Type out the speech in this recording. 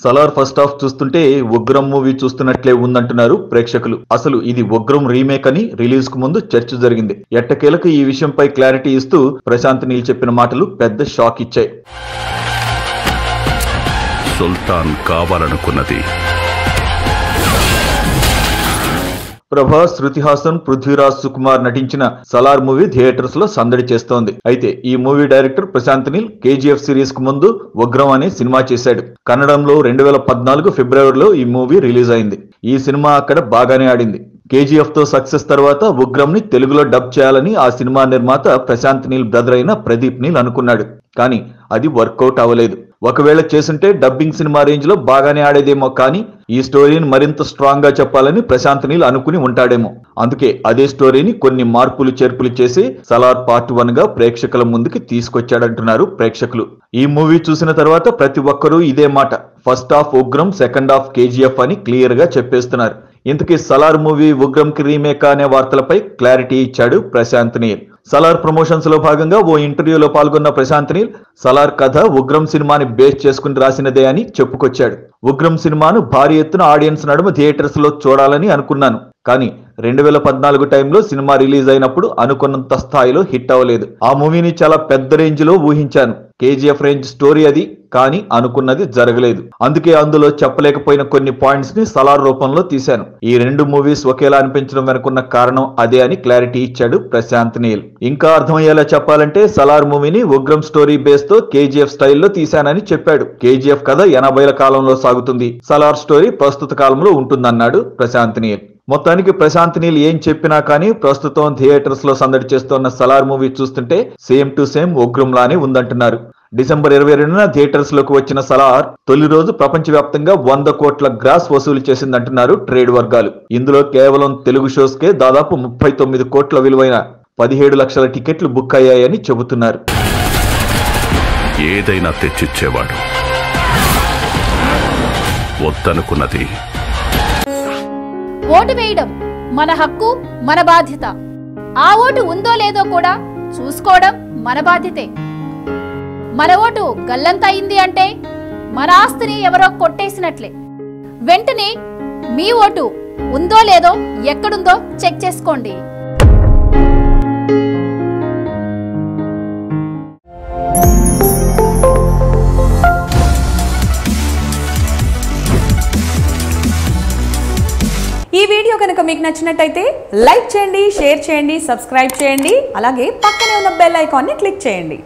Salaar first half చూస్తుంటే Ugramm movie చూస్తున్నట్లే ఉందంటున్నారు ప్రేక్షకులు. అసలు ఇది ఉగ్రం రీమేక్ అని రిలీజ్ కు ముందు చర్చ జరిగింది. ఎట్టకేలకు ఈ విషయంపై క్లారిటీ ఇస్తూ ప్రశాంత్ నీల్ చెప్పిన మాటలు పెద్ద షాక్ ఇచ్చాయి. సుల్తాన్ కావాలనుకున్నది ప్రభాస్, శృతి హాసన్, పృథ్వీరాజ్ సుకుమార్ నటించిన సలార్ మూవీ థియేటర్స్ లో సందడి చేస్తోంది. అయితే ఈ movie director Prashanth Neel KGF series కు ముందు ఉగ్రం అనే సినిమా చేశాడు. కన్నడంలో 2014 ఫిబ్రవరిలో ఈ మూవీ రిలీజ్ అయింది. ఈ సినిమా అక్కడ బాగానే ఆడింది. కేజీఎఫ్ తో సక్సెస్ తర్వాత ఉగ్రం ని తెలుగులో డబ్ చేయాలని ఆ సినిమా నిర్మాత ప్రశాంత్ నీల్ బ్రదర్ అయిన ప్రదీప్ నీల్ అనుకున్నాడు. కానీ అది వర్కౌట్ అవ్వలేదు. ఒకవేళ చేసుంటే డబ్బింగ్ సినిమా రేంజ్ లో బాగానే ఆడేదేమో, కానీ ఈ స్టోరీని మరింత స్ట్రాంగ్ గా చెప్పాలని ప్రశాంత్ నీల్ అనుకుని ఉంటాడేమో. అందుకే అదే స్టోరీని కొన్ని మార్పులు చేర్పులు చేసి సలార్ పార్ట్ 1 గా ప్రేక్షకుల ముందుకి తీసుకొచ్చాడంటున్నారు ప్రేక్షకులు. ఈ మూవీ చూసిన తర్వాత ప్రతి ఒక్కరూ ఇదే మాట, first half Ugramm, second half KGF అని క్లియర్ గా చెప్పేస్తున్నారు. ఇంతకీ సలార్ మూవీ ఉగ్రం కి రీమేక్ అనే వార్తలపై క్లారిటీ ఇచ్చాడు ప్రశాంత్ నీల్. సలార్ ప్రమోషన్స్ లో భాగంగా ఓ ఇంటర్వ్యూలో పాల్గొన్న ప్రశాంత్ నీల్ సలార్ కథ ఉగ్రం సినిమాని బేస్ చేసుకుని రాసినదే అని చెప్పుకొచ్చాడు. ఉగ్రం సినిమాను భారీ ఎత్తున ఆడియన్స్ నడుమ థియేటర్స్ లో చూడాలని అనుకున్నాను, కానీ 2014 టైంలో సినిమా రిలీజ్ అయినప్పుడు అనుకున్నంత స్థాయిలో హిట్ అవ్వలేదు. ఆ మూవీని చాలా పెద్ద రేంజ్ లో ఊహించాను. కేజీఎఫ్ రేంజ్ స్టోరీ అది, కానీ అనుకున్నది జరగలేదు. అందుకే అందులో చెప్పలేకపోయిన కొన్ని పాయింట్స్ ని సలార్ రూపంలో తీశాను. ఈ రెండు మూవీస్ ఒకేలా అనిపించడం వెనుకున్న కారణం అదే అని క్లారిటీ ఇచ్చాడు ప్రశాంత్ నీల్. ఇంకా అర్థమయ్యేలా చెప్పాలంటే సలార్ మూవీని ఉగ్రం స్టోరీ బేస్ తో కేజీఎఫ్ స్టైల్లో తీశానని చెప్పాడు. కేజీఎఫ్ కథ 80ల కాలంలో సాగుతుంది, సలార్ స్టోరీ ప్రస్తుత కాలంలో ఉంటుందన్నాడు ప్రశాంత్ నీల్. మొత్తానికి ప్రశాంత్ నీల్ ఏం చెప్పినా కానీ ప్రస్తుతం థియేటర్స్ లో సందడి చేస్తున్న సలార్ మూవీ చూస్తుంటే సేమ్ టు సేమ్ ఉగ్రం లానే ఉందంటున్నారు. డిసెంబర్ 22న థియేటర్స్ లోకి వచ్చిన సలార్ తొలి రోజు ప్రపంచవ్యాప్తంగా 100 కోట్ల గ్రాస్ వసూలు చేసిందంటున్నారు ట్రేడ్ వర్గాలు. ఇందులో కేవలం తెలుగు షోస్ కే దాదాపు 39 కోట్ల విలువైన 17 లక్షల టికెట్లు బుక్ అయ్యాయని చెబుతున్నారు. ఏదైనా తెచ్చిచ్చేవాడు, వద్దనుకున్నది. ఓటు వేయడం మన హక్కు, మన బాధ్యత. ఆ ఓటు ఉందో లేదో కూడా చూసుకోవడం మన బాధ్యతే. మన ఓటు గల్లంత అయింది అంటే మన ఆస్తిని ఎవరో కొట్టేసినట్లే. వెంటనే మీ ఓటు ఉందో లేదో ఎక్కడుందో చెక్ చేసుకోండి. ఈ వీడియో కనుక మీకు నచ్చినట్టయితే లైక్ చేయండి, షేర్ చేయండి, సబ్స్క్రైబ్ చేయండి. అలాగే పక్కనే ఉన్న బెల్ ఐకాన్ని క్లిక్ చేయండి.